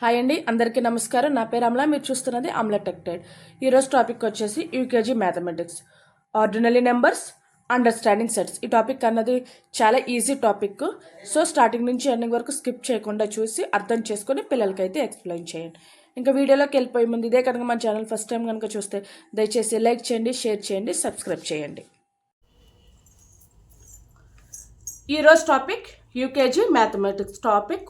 Hi అండి, అందరికీ నమస్కారం. నా పేరు అమలా. మీరు చూస్తున్నది అమలా టెక్ టైడ్. ఈరోజు టాపిక్ వచ్చేసి UKG mathematics, ordinary numbers, understanding sets. ఈ టాపిక్ అన్నది చాలా ఈజీ టాపిక్. సో స్టార్టింగ్ నుంచి ఎండింగ్ వరకు స్కిప్ చేయకుండా చూసి అర్థం చేసుకొని పిల్లలకైతే ఎక్స్ప్లెయిన్ చేయండి. ఇంకా వీడియోలోకి వెళ్ళిపోయే ముందు ఇదే కనుక మన ఛానల్ ఫస్ట్ టైం కనుక చూస్తే దయచేసి లైక్ చేయండి, షేర్ చేయండి, సబ్స్క్రైబ్ చేయండి. ఈరోజు topic UKG mathematics topic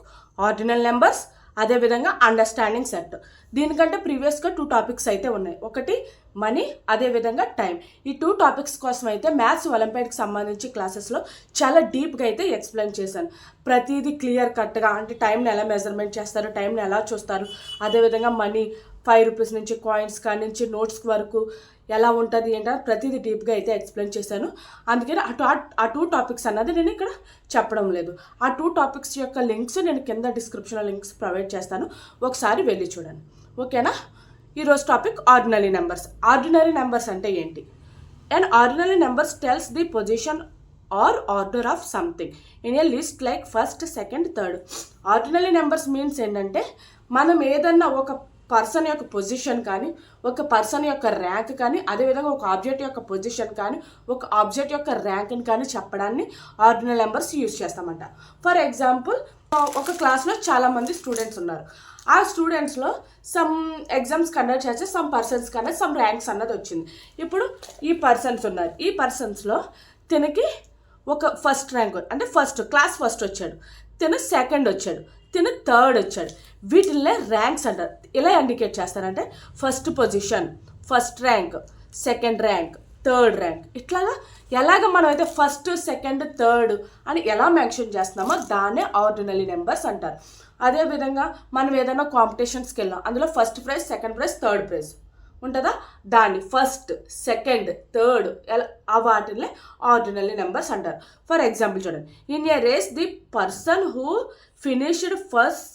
ordinal numbers, అదేవిధంగా అండర్స్టాండింగ్ సెట్. దీనికంటే ప్రీవియస్గా 2 టాపిక్స్ అయితే ఉన్నాయి. ఒకటి మనీ, అదేవిధంగా టైం. ఈ 2 టాపిక్స్ కోసం అయితే మ్యాథ్స్ ఒలింపియాడ్కి సంబంధించి క్లాసెస్లో చాలా డీప్గా అయితే ఎక్స్ప్లెయిన్ చేశాను. ప్రతిదీ క్లియర్ కట్గా, అంటే టైంని ఎలా మెజర్మెంట్ చేస్తారు, టైంని ఎలా చూస్తారు, అదేవిధంగా మనీ 5 రూపీస్ నుంచి కాయిన్స్ కాడి నుంచి నోట్స్ వరకు ఎలా ఉంటుంది ఏంటంటే ప్రతిదీ డీప్గా అయితే ఎక్స్ప్లెయిన్ చేశాను. అందుకని ఆ 2 టాపిక్స్ అన్నది నేను ఇక్కడ చెప్పడం లేదు. ఆ 2 టాపిక్స్ యొక్క లింక్స్ నేను కింద డిస్క్రిప్షన్లో లింక్స్ ప్రొవైడ్ చేస్తాను, ఒకసారి వెళ్ళి చూడండి. ఓకేనా? ఈరోజు topic ordinary numbers. Ordinary numbers అంటే ఏంటి? And ordinary numbers tells the position or order of something in a list like first, second, third. Ordinary numbers means ఏంటంటే మనం ఏదన్నా ఒక పర్సన్ యొక్క పొజిషన్ కానీ, ఒక పర్సన్ యొక్క ర్యాంక్ కానీ, అదేవిధంగా ఒక ఆబ్జెక్ట్ యొక్క పొజిషన్ కానీ, ఒక ఆబ్జెక్ట్ యొక్క ర్యాంక్ని కానీ చెప్పడాన్ని ఆర్డినల్ నెంబర్స్ యూజ్ చేస్తామంట. ఫర్ ఎగ్జాంపుల్, ఒక క్లాస్లో చాలామంది స్టూడెంట్స్ ఉన్నారు. ఆ స్టూడెంట్స్లో సమ్ ఎగ్జామ్స్ కండక్ట్ చేస్తే సమ్ పర్సన్స్ కన్నా సమ్ ర్యాంక్స్ అన్నది వచ్చింది. ఇప్పుడు ఈ పర్సన్స్ ఉన్నారు. ఈ పర్సన్స్లో తినకి ఒక ఫస్ట్ ర్యాంక్, అంటే క్లాస్ ఫస్ట్ వచ్చాడు, తిను సెకండ్ వచ్చాడు, తిను థర్డ్ వచ్చాడు. వీటిల్లే ర్యాంక్స్ అంటారు. ఇలా ఇండికేట్ చేస్తారంటే first position, first rank, second rank, third rank. ఇట్లాగా ఎలాగ మనం అయితే ఫస్ట్, సెకండ్, థర్డ్ అని ఎలా మెన్షన్ చేస్తున్నామో దాన్నే ఆర్డినరీ నెంబర్స్ అంటారు. అదేవిధంగా మనం ఏదైనా కాంపిటీషన్స్కి వెళ్ళాం, అందులో first prize, second prize, third prize ఉంటుందా, దాన్ని ఫస్ట్, సెకండ్, థర్డ్ వాటిని ఆర్డినరీ నెంబర్స్ అంటారు. ఫర్ ఎగ్జాంపుల్ చూడండి, in a race the person who finished first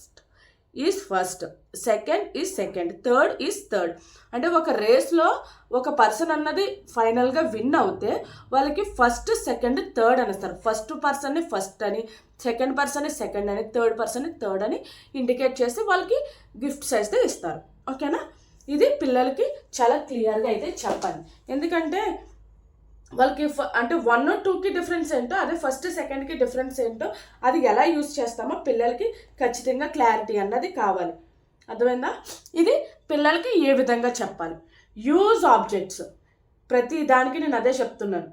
is first, second is second, third is third. అంటే ఒక రేస్లో ఒక పర్సన్ అన్నది ఫైనల్గా విన్ అవుతే వాళ్ళకి ఫస్ట్, సెకండ్, థర్డ్ అనేస్తారు. ఫస్ట్ పర్సన్ని ఫస్ట్ అని, సెకండ్ పర్సన్ని సెకండ్ అని, థర్డ్ పర్సన్ని థర్డ్ అని ఇండికేట్ చేసి వాళ్ళకి గిఫ్ట్స్ అయితే ఇస్తారు. ఓకేనా? ఇది పిల్లలకి చాలా క్లియర్గా అయితే చెప్పాలి. ఎందుకంటే వాళ్ళకి అంటే 1, 2కి డిఫరెన్స్ ఏంటో, అదే ఫస్ట్, సెకండ్కి డిఫరెన్స్ ఏంటో అది ఎలా యూజ్ చేస్తామో పిల్లలకి ఖచ్చితంగా క్లారిటీ అన్నది కావాలి. అర్థమైందా? ఇది పిల్లలకి ఏ విధంగా చెప్పాలి. యూజ్ ఆబ్జెక్ట్స్, ప్రతి దానికి నేను అదే చెప్తున్నాను.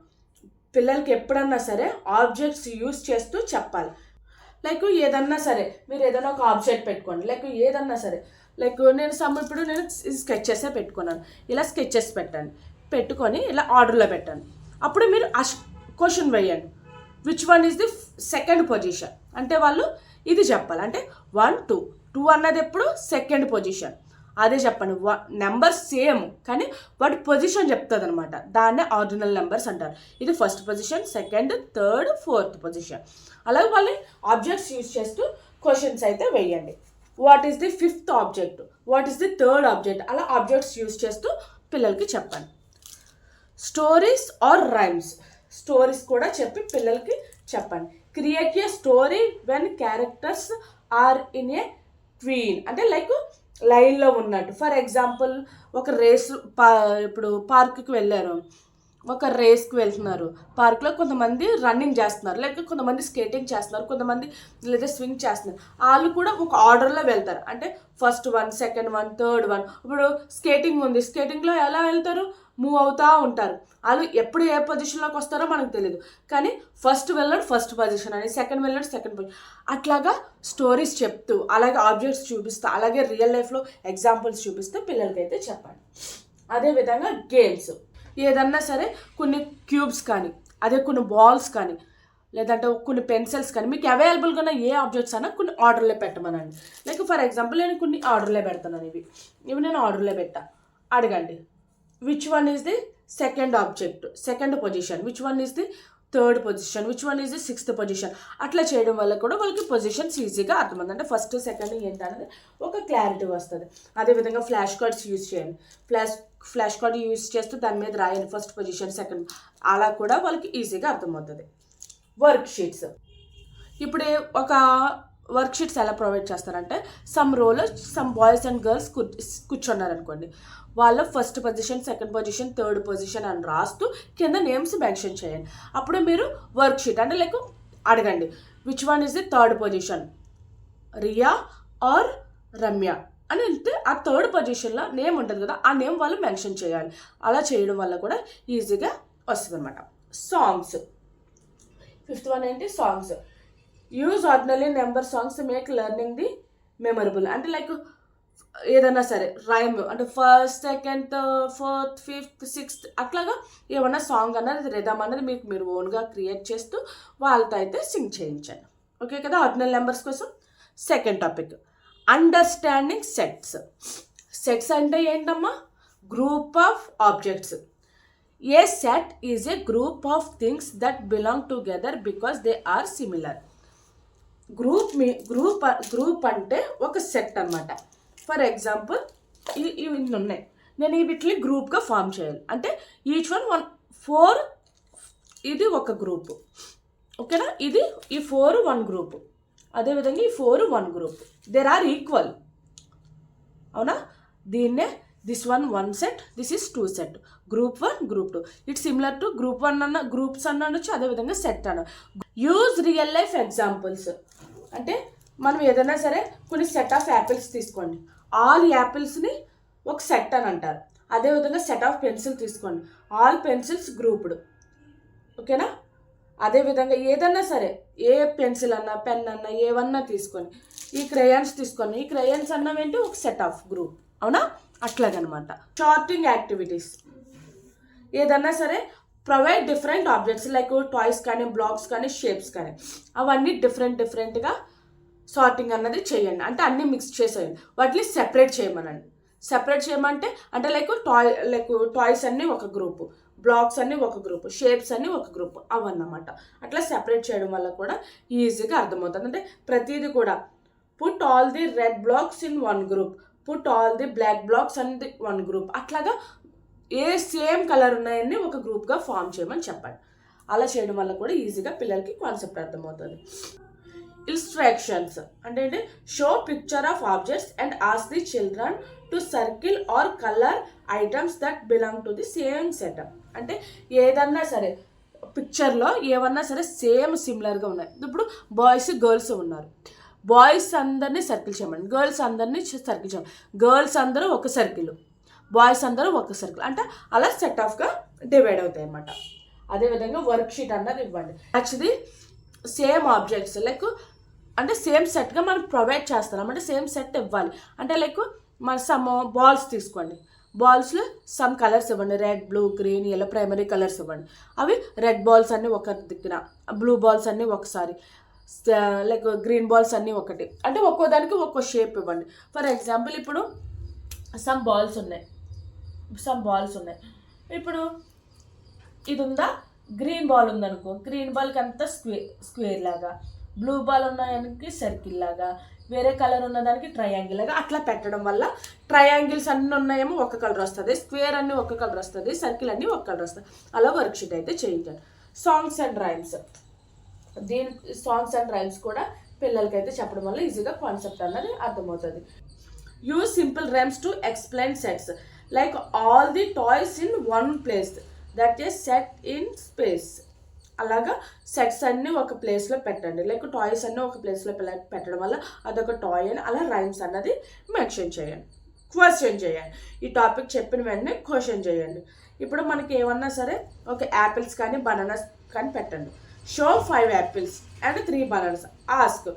పిల్లలకి ఎప్పుడన్నా సరే ఆబ్జెక్ట్స్ యూజ్ చేస్తూ చెప్పాలి. లైక్ ఏదన్నా సరే మీరు ఏదైనా ఒక ఆబ్జెక్ట్ పెట్టుకోండి. లైక్ ఏదన్నా సరే, లైక్ ఇప్పుడు నేను స్కెచెసే పెట్టుకున్నాను. ఇలా స్కెచెస్ పెట్టుకొని ఇలా ఆర్డర్లో పెట్టాను. అప్పుడు మీరు క్వశ్చన్ వేయండి, which one is the second position అంటే వాళ్ళు ఇది చెప్పాలి. అంటే 1, 2 అన్నది ఎప్పుడు సెకండ్ పొజిషన్, అదే చెప్పండి. నెంబర్ సేమ్ కానీ వాటి పొజిషన్ చెప్తుంది అనమాట. దాన్నే ఆర్డినల్ నెంబర్స్ అంటారు. ఇది first position, second, third, fourth position. అలాగే వాళ్ళని ఆబ్జెక్ట్స్ యూజ్ చేస్తూ క్వశ్చన్స్ అయితే వేయండి. What is the fifth object, what is the third object, అలా ఆబ్జెక్ట్స్ యూజ్ చేస్తూ పిల్లలకి చెప్పండి. స్టోరీస్ ఆర్ రైమ్స్, స్టోరీస్ కూడా చెప్పి పిల్లలకి చెప్పండి. Create a story when characters are in a queen, అంటే లైక్ లైన్లో ఉన్నట్టు. ఫర్ ఎగ్జాంపుల్, ఒక రేస్ ఇప్పుడు పార్క్కి వెళ్ళారు, ఒక రేస్కి వెళ్తున్నారు. పార్క్లో కొంతమంది రన్నింగ్ చేస్తున్నారు, లేక కొంతమంది స్కేటింగ్ చేస్తున్నారు, కొంతమంది లేదా స్వింగ్ చేస్తున్నారు. వాళ్ళు కూడా ఒక ఆర్డర్లో వెళ్తారు. అంటే ఫస్ట్ 1, సెకండ్ 1, థర్డ్ 1. ఇప్పుడు స్కేటింగ్ ఉంది, స్కేటింగ్లో ఎలా వెళ్తారు, మూవ్ అవుతూ ఉంటారు. వాళ్ళు ఎప్పుడు ఏ పొజిషన్లోకి వస్తారో మనకు తెలియదు, కానీ ఫస్ట్ వెళ్ళాడు ఫస్ట్ పొజిషన్ అని, సెకండ్ వెళ్ళాడు సెకండ్ పొజిషన్. అట్లాగా స్టోరీస్ చెప్తూ, అలాగే ఆబ్జెక్ట్స్ చూపిస్తూ, అలాగే రియల్ లైఫ్లో ఎగ్జాంపుల్స్ చూపిస్తూ పిల్లలకైతే చెప్పండి. అదేవిధంగా గేమ్స్, ఏదన్నా సరే కొన్ని క్యూబ్స్ కానీ, అదే కొన్ని బాల్స్ కానీ, లేదంటే కొన్ని పెన్సిల్స్ కానీ, మీకు అవైలబుల్గా ఉన్న ఏ ఆబ్జెక్ట్స్ అయినా కొన్ని ఆర్డర్లో పెట్టమనండి. లైక్ ఫర్ ఎగ్జాంపుల్ నేను కొన్ని ఆర్డర్లో పెడతాను. ఇవి నేను ఆర్డర్లో పెట్టా, అడగండి. Which one is the second object, second position, which one is the third position, which one is the sixth position. అట్లా చేయడం వల్ల కూడా వాళ్ళకి పొజిషన్స్ ఈజీగా అర్థమవుతుంది. అంటే ఫస్ట్, సెకండ్ ఏంటనేది ఒక క్లారిటీ వస్తుంది. అదేవిధంగా ఫ్లాష్ కార్డ్స్ యూజ్ చేయండి. ఫ్లాష్ కార్డ్ యూజ్ చేస్తూ దాని మీద రాయండి ఫస్ట్ పొజిషన్, సెకండ్, అలా కూడా వాళ్ళకి ఈజీగా అర్థమవుతుంది. వర్క్ షీట్స్, ఇప్పుడు ఒక వర్క్ షీట్స్ ఎలా ప్రొవైడ్ చేస్తారంటే సమ్ రోలో సమ్ బాయ్స్ అండ్ గర్ల్స్ కూర్చున్నారు అనుకోండి, వాళ్ళ first position, second position, third position అని రాస్తూ కింద నేమ్స్ మెన్షన్ చేయండి. అప్పుడు మీరు వర్క్ షీట్ అంటే లైక్ అడగండి, which one is the third position, Riya or Ramya అని అంటే ఆ థర్డ్ పొజిషన్లో నేమ్ ఉంటుంది కదా, ఆ నేమ్ వాళ్ళు మెన్షన్ చేయాలి. అలా చేయడం వల్ల కూడా ఈజీగా వస్తుంది అనమాట. సాంగ్స్, ఫిఫ్త్ వన్ ఏంటి, songs. Use ordinary number songs make learning the memorable. అంటే లైక్ ఏదైనా సరే రైమ్ అంటే first, second, fourth, fifth, sixth అట్లాగా ఏమన్నా సాంగ్ అన్నది రిథమ్ అన్నది మీరు ఓన్గా క్రియేట్ చేస్తూ వాళ్ళతో అయితే సింగ్ చేయించండి. ఓకే కదా, ఆర్డినరీ నెంబర్స్ కోసం. Second topic, understanding sets. Sets అంటే ఏంటమ్మా, group of objects. A set is a group of things that belong together because they are similar. Group అంటే ఒక సెట్ అనమాట. ఫర్ ఎగ్జాంపుల్ ఇవి ఉన్నాయి, నేను వీటిని గ్రూప్గా ఫామ్ చేయాలి అంటే ఈచ్ వన్ 4, ఇది ఒక గ్రూపు. ఓకేనా, ఈ 4 1 గ్రూపు, అదేవిధంగా ఈ 4 1 గ్రూప్. There are equal. అవునా, దీన్నే this one set, this is 2 set. Group 1 group 2 it's similar to group 1 అన్న గ్రూప్స్ అనొచ్చు, అదేవిధంగా సెట్ అన్న. యూజ్ రియల్ లైఫ్ ఎగ్జాంపుల్స్ అంటే మనం ఏదైనా సరే కొన్ని సెట్ ఆఫ్ యాపిల్స్ తీసుకోండి, ఆల్ యాపిల్స్ని ఒక సెట్ అని అంటారు. అదేవిధంగా సెట్ ఆఫ్ పెన్సిల్ తీసుకోండి, ఆల్ పెన్సిల్స్ గ్రూప్డ్. ఓకేనా, అదేవిధంగా ఏదన్నా సరే ఏ పెన్సిల్ అన్నా, పెన్ అన్నా, ఏవన్నా తీసుకొని, ఈ క్రేయాన్స్ తీసుకొని, ఈ క్రేయాన్స్ అన్నవేంటి ఒక సెట్ ఆఫ్ గ్రూప్. అవునా, అట్లాగనమాట. షార్టింగ్ యాక్టివిటీస్, ఏదన్నా సరే provide different objects like toys కానీ, బ్లాక్స్ కానీ, షేప్స్ కానీ, అవన్నీ డిఫరెంట్గా సార్టింగ్ అన్నది చేయండి. అంటే అన్నీ మిక్స్ చేసేయండి, వాటిని సెపరేట్ చేయమనండి. సెపరేట్ చేయమంటే అంటే లైక్ టాయ్స్ అన్నీ ఒక గ్రూపు, బ్లాక్స్ అన్నీ ఒక గ్రూపు, షేప్స్ అన్నీ ఒక గ్రూపు, అవన్నమాట. అట్లా సెపరేట్ చేయడం వల్ల కూడా ఈజీగా అర్థమవుతుంది. అంటే ప్రతిదీ కూడా put all the red blocks in 1 group, put all the black blocks in the 1 group. అట్లాగా ఏ సేమ్ కలర్ ఉన్నాయని ఒక గ్రూప్గా ఫామ్ చేయమని చెప్పండి. అలా చేయడం వల్ల కూడా ఈజీగా పిల్లలకి కాన్సెప్ట్ అర్థమవుతుంది. ఇల్స్ట్రక్షన్స్ అంటే ఏంటి, show picture of objects and ask the children to circle or colour items that belong to the same setup. అంటే ఏదన్నా సరే పిక్చర్లో ఏమన్నా సరే సేమ్ సిమిలర్గా ఉన్నాయి. ఇప్పుడు బాయ్స్ గర్ల్స్ ఉన్నారు, బాయ్స్ అందరినీ సర్కిల్ చేయమండి, గర్ల్స్ అందరినీ సర్కిల్ చేయమండి. గర్ల్స్ అందరూ ఒక సర్కిల్, బాయ్స్ అందరూ ఒక సర్కిల్, అంటే అలా సెట్ ఆఫ్గా డివైడ్ అవుతాయి అన్నమాట. అదేవిధంగా వర్క్ షీట్ అన్నది ఇవ్వండి. యాక్చువల్లీ సేమ్ ఆబ్జెక్ట్స్ లైక్ అంటే సేమ్ సెట్గా మనం ప్రొవైడ్ చేస్తున్నాం అంటే సేమ్ సెట్ ఇవ్వాలి. అంటే లైక్ మన సమ్ బాల్స్ తీసుకోండి, బాల్స్లో సమ్ కలర్స్ ఇవ్వండి, red, blue, green, yellow primary colours ఇవ్వండి. అవి రెడ్ బాల్స్ అన్నీ ఒక దిక్కున, బ్లూ బాల్స్ అన్నీ ఒకసారి, లైక్ గ్రీన్ బాల్స్ అన్నీ ఒకటి. అంటే ఒక్కో దానికి ఒక్కో షేప్ ఇవ్వండి. ఫర్ ఎగ్జాంపుల్ ఇప్పుడు సమ్ బాల్స్ ఉన్నాయి, ఇప్పుడు ఇది ఉందా, గ్రీన్ బాల్ ఉందనుకో, గ్రీన్ బాల్కి అంతా స్క్వేర్ లాగా, బ్లూ బాల్ ఉన్నదానికి సర్కిల్ లాగా, వేరే కలర్ ఉన్నదానికి ట్రయాంగిల్ లాగా అట్లా పెట్టడం వల్ల ట్రయాంగిల్స్ అన్నీ ఉన్నాయేమో ఒక కలర్ వస్తుంది, స్క్వేర్ అన్నీ ఒక కలర్ వస్తుంది, సర్కిల్ అన్నీ ఒక కలర్ వస్తుంది. అలా వర్క్షీట్ అయితే చేయించాలి. Songs and rhymes, songs and rhymes కూడా పిల్లలకైతే చెప్పడం వల్ల ఈజీగా కాన్సెప్ట్ అన్నది అర్థమవుతుంది. Use simple rhymes to explain sets like all the toys in 1 place that is set in space. అలాగా సెట్స్ అన్నీ ఒక ప్లేస్లో పెట్టండి, లైక్ టాయ్స్ అన్నీ ఒక ప్లేస్లో పెట్టడం వల్ల అదొక టాయ్ అని అలా రైమ్స్ అన్నది మెన్షన్ చేయండి. క్వశ్చన్ చేయండి, ఈ టాపిక్ చెప్పిన వెంటనే క్వశ్చన్ చేయండి. ఇప్పుడు మనకి ఏమన్నా సరే ఒక యాపిల్స్ కానీ బనానాస్ కానీ పెట్టండి. Show 5 apples and 3 bananas, ask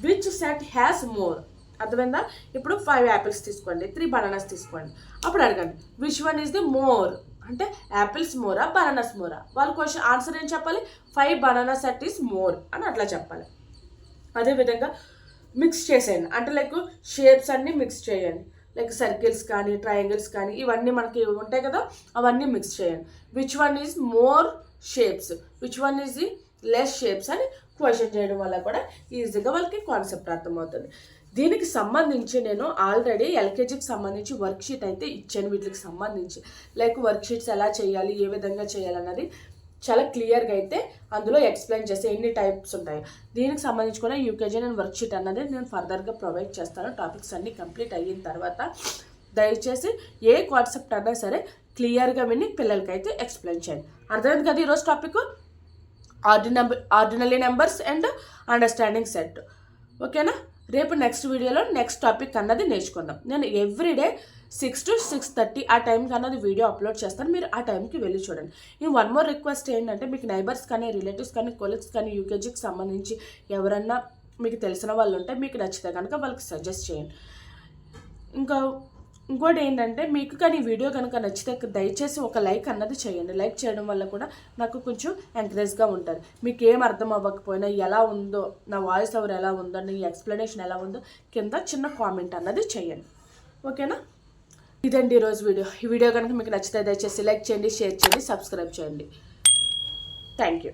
which set has more. అర్థమైందా? ఇప్పుడు 5 యాపిల్స్ తీసుకోండి, 3 బనానాస్ తీసుకోండి, అప్పుడు అడగండి which one is the more. అంటే యాపిల్స్ మోరా, బనానాస్ మోరా. వాళ్ళ క్వశ్చన్ ఆన్సర్ ఏం చెప్పాలి, 5 బనానా సెట్ ఈస్ మోర్ అని అట్లా చెప్పాలి. అదేవిధంగా మిక్స్ చేసేయండి, అంటే లైక్ షేప్స్ అన్నీ మిక్స్ చేయండి, లైక్ సర్కిల్స్ కానీ, ట్రయాంగిల్స్ కానీ, ఇవన్నీ మనకి ఉంటాయి కదా, అవన్నీ మిక్స్ చేయండి. Which one is more shapes, which one is the less shapes అని క్వశ్చన్ చేయడం వల్ల కూడా ఈజీగా వాళ్ళకి కాన్సెప్ట్ అర్థమవుతుంది. దీనికి సంబంధించి నేను ఆల్రెడీ ఎల్కేజీకి సంబంధించి వర్క్షీట్ అయితే ఇచ్చాను. వీటికి సంబంధించి లైక్ వర్క్షీట్స్ ఎలా చేయాలి, ఏ విధంగా చేయాలన్నది చాలా క్లియర్గా అయితే అందులో ఎక్స్ప్లెయిన్ చేస్తే ఎన్ని టైప్స్ ఉంటాయి. దీనికి సంబంధించి కూడా యూకేజీ నేను వర్క్షీట్ అన్నది నేను ఫర్దర్గా ప్రొవైడ్ చేస్తాను. టాపిక్స్ అన్నీ కంప్లీట్ అయిన తర్వాత దయచేసి ఏ కాన్సెప్ట్ అన్నా సరే క్లియర్గా విని పిల్లలకైతే ఎక్స్ప్లెయిన్ చేయండి. అర్థమైంది కదా ఈరోజు topic? Ordinary numbers and understanding set. ఓకేనా? రేపు నెక్స్ట్ వీడియోలో నెక్స్ట్ టాపిక్ అన్నది నేర్చుకుందాం. నేను ఎవ్రీడే 6 to 6:30 ఆ టైంకి అన్నది వీడియో అప్లోడ్ చేస్తాను. మీరు ఆ టైంకి వెళ్ళి చూడండి. ఈ వన్ మోర్ రిక్వెస్ట్ ఏంటంటే, మీకు నైబర్స్ కానీ రిలేటివ్స్ కానీ కొలీగ్స్ కానీ యూకేజీకి సంబంధించి ఎవరన్నా మీకు తెలిసిన వాళ్ళు ఉంటే మీకు నచ్చితే కనుక వాళ్ళకి సజెస్ట్ చేయండి. ఇంకోటి ఏంటంటే, మీకు కానీ వీడియో కనుక నచ్చితే దయచేసి ఒక లైక్ అన్నది చేయండి. లైక్ చేయడం వల్ల కూడా నాకు కొంచెం ఎంకరేజ్గా ఉంటుంది. మీకు ఏం అర్థం అవ్వకపోయినా ఎలా ఉందో, నా వాయిస్ ఓవర్ ఎలా ఉందో, నీ ఎక్స్ప్లెనేషన్ ఎలా ఉందో కింద చిన్న కామెంట్ అన్నది చేయండి. ఓకేనా? ఇదండి ఈరోజు వీడియో. ఈ వీడియో కనుక మీకు నచ్చితే దయచేసి లైక్ చేయండి, షేర్ చేయండి, సబ్స్క్రైబ్ చేయండి. Thank you.